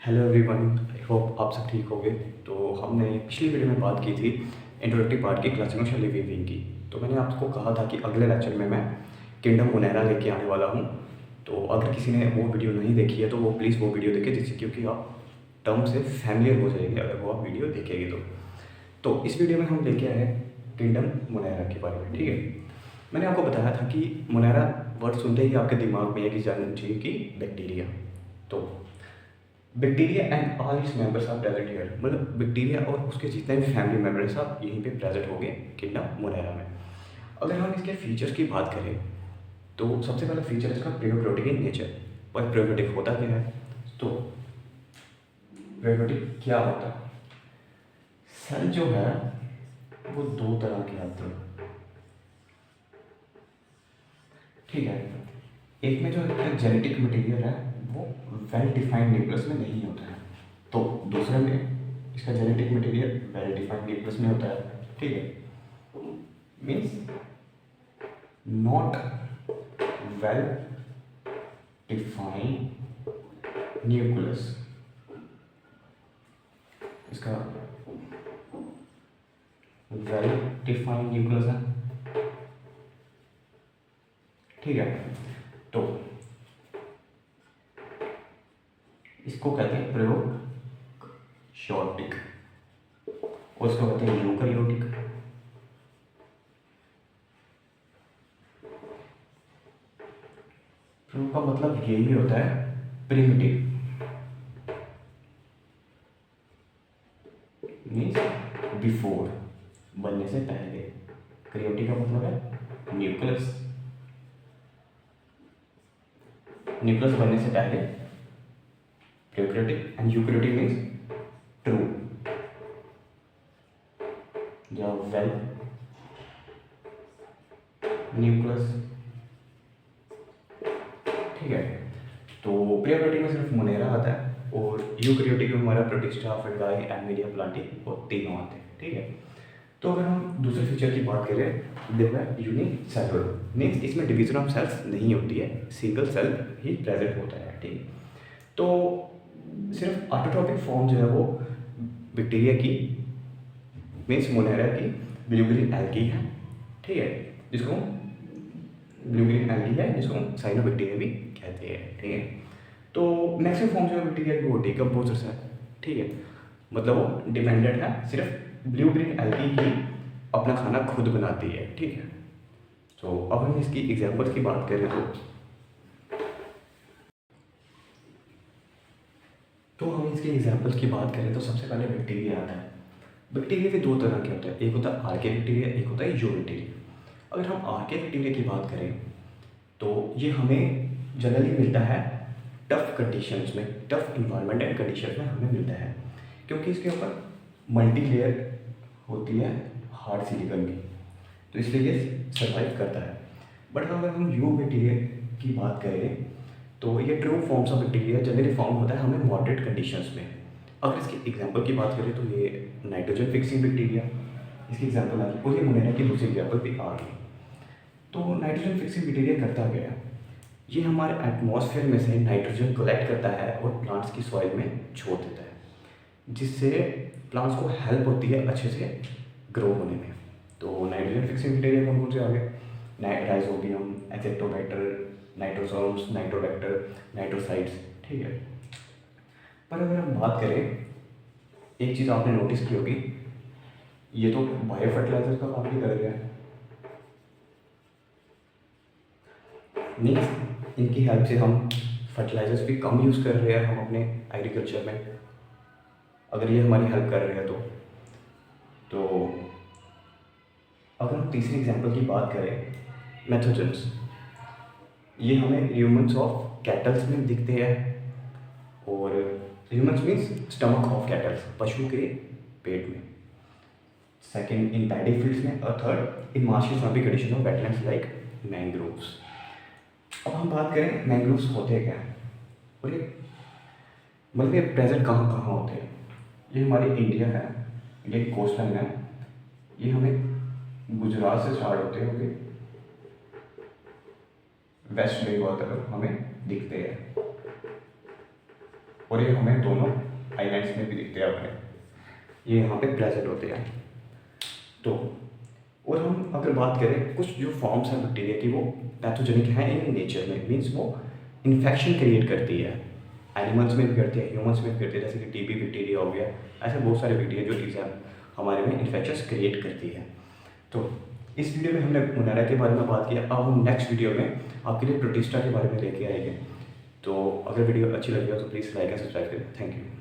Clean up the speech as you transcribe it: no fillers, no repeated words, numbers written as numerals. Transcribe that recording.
Hello everyone, I hope आप सब ठीक होंगे। तो हमने पिछली वीडियो में बात की थी इंट्रोडक्टरी पार्ट की क्लासिकल लिविंग की। तो मैंने आपको कहा था कि अगले लेक्चर में मैं किंगडम मुनैरा लेके आने वाला हूँ। तो अगर किसी ने वो वीडियो नहीं देखी है तो वो प्लीज़ वो वीडियो देखें, जिससे क्योंकि आप टर्म से फैमिलियर हो जाएंगे अगर वो आप वीडियो देखेंगे तो इस वीडियो में हम लेके आए हैं किंगडम मुनैरा के बारे में। ठीक है, मैंने आपको बताया था कि मुनैरा वर्ड सुनते ही आपके दिमाग में एक जान चाहिए कि बैक्टीरिया। तो bacteria and all its members are present here, मतलब बैक्टीरिया और उसके जितने भी फैमिली मेम्बर्स सब यहीं पे प्रेजेंट हो गए किंगडम मुनैरा में। अगर हम इसके फीचर्स की बात करें तो सबसे पहला फीचर इसका प्रोबयोटिक इन नेचर। और प्रोबयोटिक होता क्या है? तो प्रोबयोटिक क्या होता है? सेल जो है वो दो तरह के आते हैं। ठीक है, एक में जो जेनेटिक मटेरियल है वो वेल डिफाइंड न्यूक्लियस में नहीं होता है, तो दूसरे में इसका genetic material well defined nucleus में होता है। ठीक है, means not well defined nucleus. इसका वेल डिफाइंड न्यूक्लियस है। ठीक है, तो इसको कहते हैं प्रोकैरियोटिक और इसको कहते हैं यूकैरियोटिक। प्रो का मतलब यही होता है प्रिमिटिव, मीन्स बिफोर, बनने से पहले। क्रियोटिक का मतलब है न्यूक्लियस, न्यूक्लियस बनने से पहले prokaryotic, and eukaryotic means true या वेल न्यूक्लियस। ठीक है, तो प्रोकैरियोटिक में सिर्फ मुनेरा आता है और यूकैरियोटिक में हमारा प्रोटिस्टा, फंगाई, एमिलिया, प्लांटी वो तीनों आते हैं। ठीक है, तो अगर हम दूसरे फीचर की बात करें, देखो है यूनिसेलुलर, मीन्स इसमें डिवीजन ऑफ सेल्स नहीं होती है, सिंगल सेल ही प्रेजेंट होता है। ठीक, तो सिर्फ ऑटोट्रोपिक फॉर्म जो है वो बैक्टीरिया की, मीन्स मोनेरा की ब्लू ग्रीन एल्गी है। ठीक है, जिसको ब्लू ग्रीन एल्गी है, जिसको हम साइनोबैक्टीरिया भी कहते हैं। ठीक है, तो मैक्सिमम फॉर्म जो है बैक्टीरिया की वो डिकम्पोजर्स है। ठीक है, मतलब वो डिपेंडेंट है, सिर्फ ब्लू ग्रीन एल्गी ही अपना खाना खुद बनाती है। ठीक है, तो अब हम इसकी एग्जांपल्स की बात करें तो हम इसके एग्जांपल्स की बात करें तो सबसे पहले बैक्टीरिया आता है। बैक्टीरिया भी दो तरह के होते हैं, एक होता है आर्के बैक्टीरिया, एक होता है यूरो बैक्टीरिया। अगर हम आर्के बैक्टीरिया की बात करें तो ये हमें जनरली मिलता है टफ कंडीशंस में, टफ इन्वायरमेंट एंड कंडीशंस में हमें मिलता है, क्योंकि इसके ऊपर मल्टी लेयर होती है हार्ड सिलिकॉन की, तो इसलिए ये सर्वाइव करता है। बट अगर हम यू बैक्टीरिया की बात करें तो ये true forms of bacteria generally form होता है हमें मॉडरेट कंडीशंस में। अगर इसकी एग्जांपल की बात करें तो ये नाइट्रोजन फिक्सिंग बैक्टीरिया, इसकी एग्जांपल आ गई, और ये मुनेरा की दूसरी एग्जांपल भी आ गई। तो नाइट्रोजन फिक्सिंग बैक्टीरिया करता गया, ये हमारे एटमॉस्फेयर में से नाइट्रोजन कलेक्ट करता है और प्लांट्स की सॉइल में छोड़ देता है, जिससे प्लांट्स को हेल्प होती है अच्छे से ग्रो होने में। तो नाइट्रोजन फिक्सिंग बैक्टीरिया कौन कौन से आ गए? Rhizobium, acetobacter, nitrosomonas, nitrobacter, nitrosides. ठीक है, पर अगर हम बात करें, एक चीज़ आपने नोटिस की होगी, ये तो बायो फर्टिलाइजर का काम भी कर रहे हैं, मीन्स इनकी हेल्प से हम फर्टिलाइजर्स भी कम यूज़ कर रहे हैं हम अपने एग्रीकल्चर में, अगर ये हमारी हेल्प कर रहे हैं तो अगर हम तीसरी एग्जांपल की बात करें, मैथोजेंस, ये हमें ह्यूमन्स ऑफ कैटल्स में दिखते हैं, और humans means stomach of kettles, पशु के पेट में, सेकेंड इन पैडी फील्ड्स में, और third in marshal swampy condition of wetlands like mangroves. अब हम बात करें मैंग्रोव्स होते क्या हैं और ये मतलब ये प्रेजेंट कहाँ कहाँ होते हैं। ये हमारी इंडिया है, इंडिया की कोस्ट लाइन है, ये हमें गुजरात से स्टार्ट होते हैं, ओके, वेस्ट बंगाल तक हमें दिखते हैं। और ये हमें दोनों आइलैंड्स में भी दिखते हैं अपने, ये यहाँ पे प्रेजेंट होते हैं। तो और हम अगर बात करें कुछ जो फॉर्म्स हैं बैक्टीरिया की वो पैथोजेनिक हैं इन नेचर में, मीन्स वो इन्फेक्शन क्रिएट करती है, एनिमल्स में भी करती है, ह्यूमंस में भी करती है, जैसे कि टीबी बैक्टीरिया हो गया, ऐसे बहुत सारे बैक्टीरिया जो एग्जाम हमारे में इन्फेक्शन क्रिएट करती है। तो इस वीडियो में हमने मोनेरा के बारे में बात किया, अब हम नेक्स्ट वीडियो में आपके लिए प्रोटिस्टा के बारे में लेके आएंगे। तो अगर वीडियो अच्छी लगी हो तो प्लीज़ लाइक एंड सब्सक्राइब करें। Thank you.